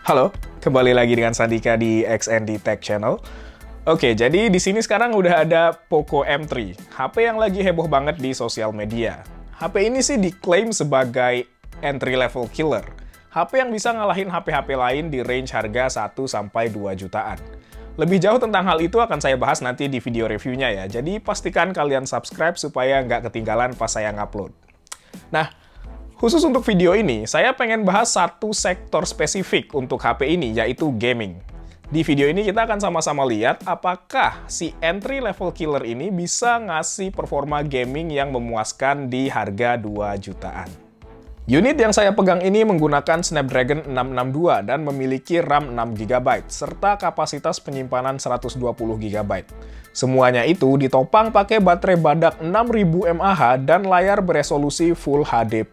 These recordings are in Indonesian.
Halo, kembali lagi dengan Sandika di XND Tech Channel. Oke, jadi di sini sekarang udah ada Poco M3, HP yang lagi heboh banget di sosial media. HP ini sih diklaim sebagai entry level killer, HP yang bisa ngalahin HP-HP lain di range harga 1-2 jutaan. Lebih jauh tentang hal itu akan saya bahas nanti di video reviewnya ya, jadi pastikan kalian subscribe supaya nggak ketinggalan pas saya ngupload. Nah, khusus untuk video ini, saya pengen bahas satu sektor spesifik untuk HP ini, yaitu gaming. Di video ini kita akan sama-sama lihat apakah si entry level killer ini bisa ngasih performa gaming yang memuaskan di harga 2 jutaan. Unit yang saya pegang ini menggunakan Snapdragon 662 dan memiliki RAM 6GB, serta kapasitas penyimpanan 120GB. Semuanya itu ditopang pakai baterai badak 6000 mAh dan layar beresolusi Full HD+.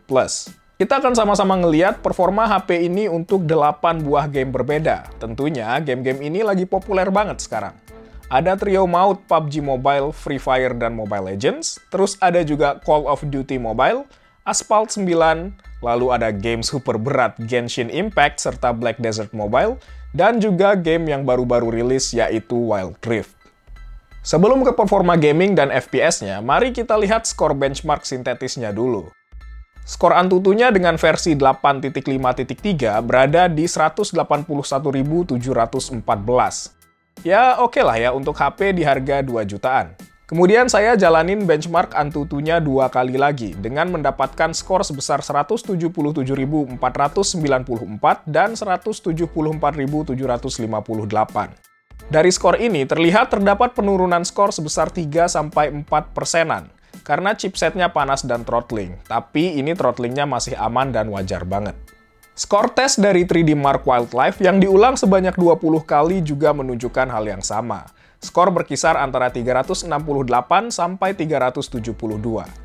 Kita akan sama-sama ngeliat performa HP ini untuk 8 buah game berbeda. Tentunya game-game ini lagi populer banget sekarang. Ada trio maut PUBG Mobile, Free Fire, dan Mobile Legends. Terus ada juga Call of Duty Mobile, Asphalt 9, lalu ada game super berat Genshin Impact serta Black Desert Mobile, dan juga game yang baru-baru rilis yaitu Wild Rift. Sebelum ke performa gaming dan FPS-nya, mari kita lihat skor benchmark sintetisnya dulu. Skor Antutunya dengan versi 8.5.3 berada di 181.714. Ya oke lah ya untuk HP di harga 2 jutaan. Kemudian saya jalanin benchmark Antutunya 2 kali lagi dengan mendapatkan skor sebesar 177.494 dan 174.758. Dari skor ini terlihat terdapat penurunan skor sebesar 3-4 persenan karena chipsetnya panas dan throttling, tapi ini throttlingnya masih aman dan wajar banget. Skor tes dari 3D Mark Wildlife yang diulang sebanyak 20 kali juga menunjukkan hal yang sama. Skor berkisar antara 368 sampai 372.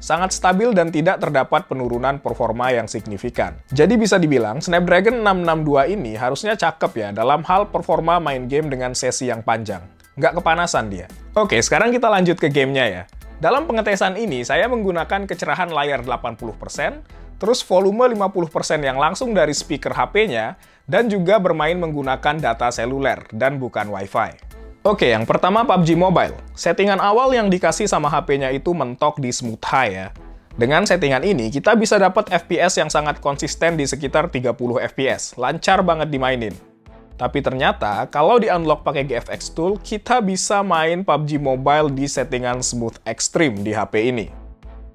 Sangat stabil dan tidak terdapat penurunan performa yang signifikan. Jadi bisa dibilang, Snapdragon 662 ini harusnya cakep ya dalam hal performa main game dengan sesi yang panjang. Nggak kepanasan dia. Oke, sekarang kita lanjut ke gamenya ya. Dalam pengetesan ini, saya menggunakan kecerahan layar 80%, terus volume 50% yang langsung dari speaker HP-nya, dan juga bermain menggunakan data seluler dan bukan Wi-Fi. Oke, yang pertama PUBG Mobile. Settingan awal yang dikasih sama HP-nya itu mentok di Smooth High ya. Dengan settingan ini, kita bisa dapat FPS yang sangat konsisten di sekitar 30 FPS. Lancar banget dimainin. Tapi ternyata, kalau di-unlock pakai GFX Tool, kita bisa main PUBG Mobile di settingan Smooth Extreme di HP ini.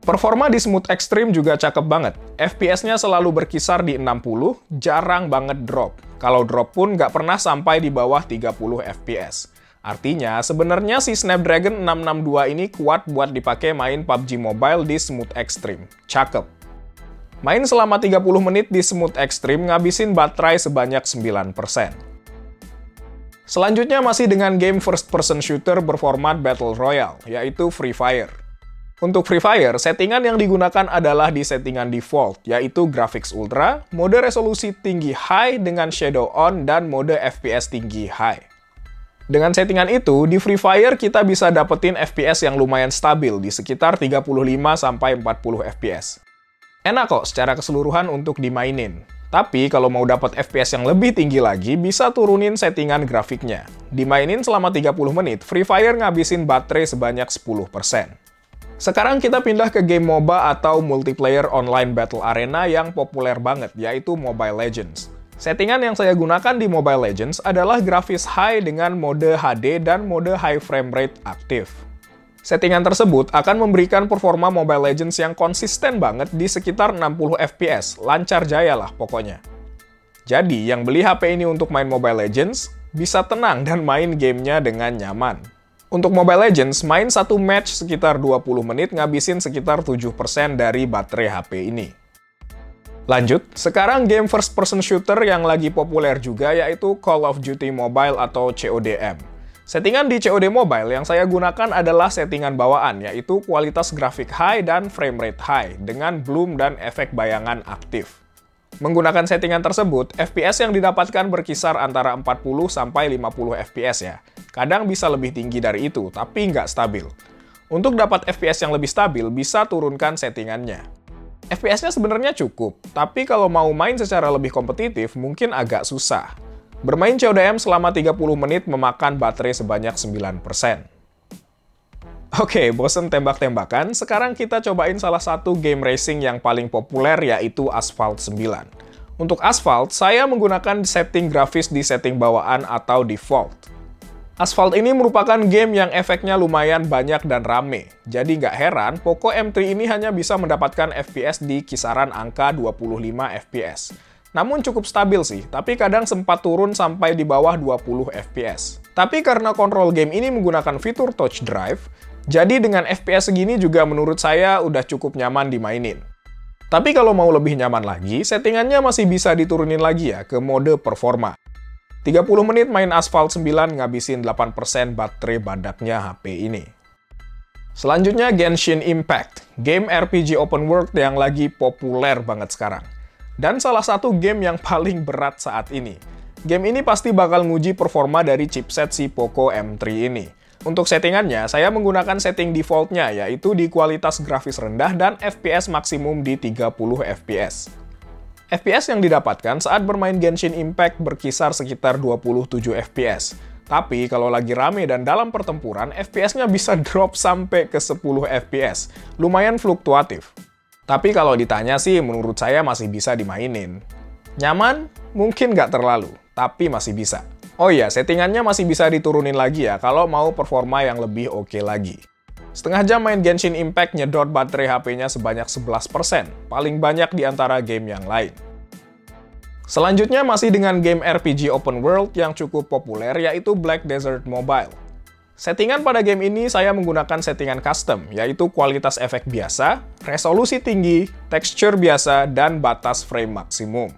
Performa di Smooth Extreme juga cakep banget. FPS-nya selalu berkisar di 60, jarang banget drop. Kalau drop pun nggak pernah sampai di bawah 30 FPS. Artinya, sebenarnya si Snapdragon 662 ini kuat buat dipakai main PUBG Mobile di Smooth Extreme. Cakep. Main selama 30 menit di Smooth Extreme ngabisin baterai sebanyak 9%. Selanjutnya masih dengan game first-person shooter berformat Battle Royale, yaitu Free Fire. Untuk Free Fire, settingan yang digunakan adalah di settingan default, yaitu Graphics Ultra, mode resolusi tinggi High dengan Shadow On, dan mode FPS tinggi High. Dengan settingan itu, di Free Fire kita bisa dapetin FPS yang lumayan stabil di sekitar 35-40 FPS. Enak kok secara keseluruhan untuk dimainin. Tapi kalau mau dapat FPS yang lebih tinggi lagi, bisa turunin settingan grafiknya. Dimainin selama 30 menit, Free Fire ngabisin baterai sebanyak 10%. Sekarang kita pindah ke game MOBA atau Multiplayer Online Battle Arena yang populer banget, yaitu Mobile Legends. Settingan yang saya gunakan di Mobile Legends adalah grafis high dengan mode HD dan mode high frame rate aktif. Settingan tersebut akan memberikan performa Mobile Legends yang konsisten banget di sekitar 60 FPS, lancar jaya lah pokoknya. Jadi, yang beli HP ini untuk main Mobile Legends, bisa tenang dan main gamenya dengan nyaman. Untuk Mobile Legends, main satu match sekitar 20 menit ngabisin sekitar 7% dari baterai HP ini. Lanjut, sekarang game first person shooter yang lagi populer juga yaitu Call of Duty Mobile atau CODM. Settingan di COD Mobile yang saya gunakan adalah settingan bawaan, yaitu kualitas grafik high dan frame rate high, dengan bloom dan efek bayangan aktif. Menggunakan settingan tersebut, FPS yang didapatkan berkisar antara 40-50 FPS ya. Kadang bisa lebih tinggi dari itu, tapi nggak stabil. Untuk dapat FPS yang lebih stabil, bisa turunkan settingannya. FPS-nya sebenarnya cukup, tapi kalau mau main secara lebih kompetitif mungkin agak susah. Bermain CODM selama 30 menit memakan baterai sebanyak 9%. Oke, bosen tembak-tembakan? Sekarang kita cobain salah satu game racing yang paling populer, yaitu Asphalt 9. Untuk Asphalt, saya menggunakan setting grafis di setting bawaan atau default. Asphalt ini merupakan game yang efeknya lumayan banyak dan rame. Jadi nggak heran, Poco M3 ini hanya bisa mendapatkan FPS di kisaran angka 25 FPS. Namun cukup stabil sih, tapi kadang sempat turun sampai di bawah 20 FPS. Tapi karena kontrol game ini menggunakan fitur touch drive, jadi dengan FPS segini juga menurut saya udah cukup nyaman dimainin. Tapi kalau mau lebih nyaman lagi, settingannya masih bisa diturunin lagi ya ke mode performa. 30 menit main Asphalt 9 ngabisin 8% baterai badaknya HP ini. Selanjutnya Genshin Impact, game RPG open world yang lagi populer banget sekarang. Dan salah satu game yang paling berat saat ini. Game ini pasti bakal nguji performa dari chipset si Poco M3 ini. Untuk settingannya, saya menggunakan setting defaultnya, yaitu di kualitas grafis rendah dan FPS maksimum di 30 FPS. FPS yang didapatkan saat bermain Genshin Impact berkisar sekitar 27 FPS. Tapi kalau lagi rame dan dalam pertempuran, FPS-nya bisa drop sampai ke 10 FPS. Lumayan fluktuatif. Tapi kalau ditanya sih, menurut saya masih bisa dimainin. Nyaman? Mungkin nggak terlalu, tapi masih bisa. Oh iya, settingannya masih bisa diturunin lagi ya, kalau mau performa yang lebih oke lagi. Setengah jam main Genshin Impact nyedot baterai HP-nya sebanyak 11%, paling banyak di antara game yang lain. Selanjutnya masih dengan game RPG open world yang cukup populer, yaitu Black Desert Mobile. Settingan pada game ini saya menggunakan settingan custom, yaitu kualitas efek biasa, resolusi tinggi, tekstur biasa, dan batas frame maksimum.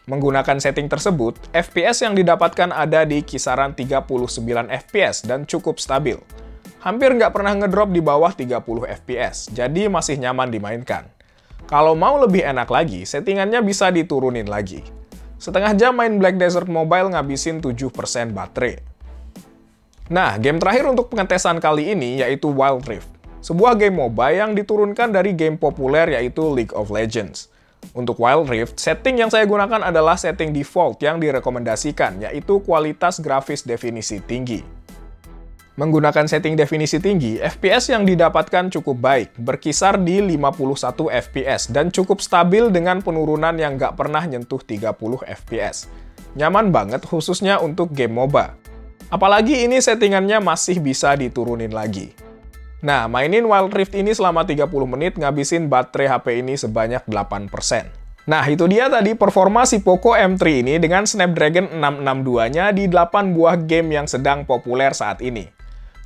Menggunakan setting tersebut, FPS yang didapatkan ada di kisaran 39 FPS dan cukup stabil. Hampir nggak pernah ngedrop di bawah 30 FPS, jadi masih nyaman dimainkan. Kalau mau lebih enak lagi, settingannya bisa diturunin lagi. Setengah jam main Black Desert Mobile ngabisin 7% baterai. Nah, game terakhir untuk pengetesan kali ini yaitu Wild Rift, sebuah game MOBA yang diturunkan dari game populer yaitu League of Legends. Untuk Wild Rift, setting yang saya gunakan adalah setting default yang direkomendasikan, yaitu kualitas grafis definisi tinggi. Menggunakan setting definisi tinggi, FPS yang didapatkan cukup baik, berkisar di 51 FPS, dan cukup stabil dengan penurunan yang nggak pernah nyentuh 30 FPS. Nyaman banget khususnya untuk game MOBA. Apalagi ini settingannya masih bisa diturunin lagi. Nah, mainin Wild Rift ini selama 30 menit ngabisin baterai HP ini sebanyak 8%. Nah, itu dia tadi performa si Poco M3 ini dengan Snapdragon 662-nya di 8 buah game yang sedang populer saat ini.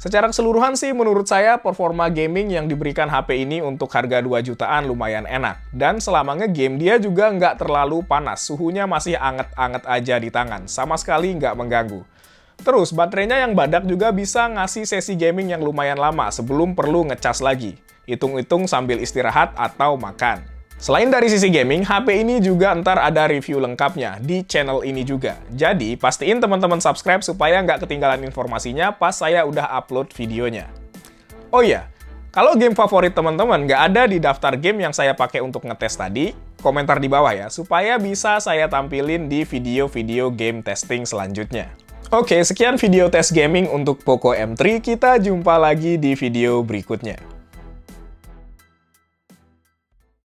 Secara keseluruhan sih menurut saya performa gaming yang diberikan HP ini untuk harga 2 jutaan lumayan enak. Dan selama ngegame dia juga nggak terlalu panas, suhunya masih anget-anget aja di tangan, sama sekali nggak mengganggu. Terus, baterainya yang badak juga bisa ngasih sesi gaming yang lumayan lama sebelum perlu ngecas lagi. Hitung-hitung sambil istirahat atau makan. Selain dari sisi gaming, HP ini juga ntar ada review lengkapnya di channel ini juga. Jadi, pastiin teman-teman subscribe supaya nggak ketinggalan informasinya pas saya udah upload videonya. Oh iya, kalau game favorit teman-teman nggak ada di daftar game yang saya pakai untuk ngetes tadi, komentar di bawah ya, supaya bisa saya tampilin di video-video game testing selanjutnya. Oke, sekian video tes gaming untuk Poco M3, kita jumpa lagi di video berikutnya.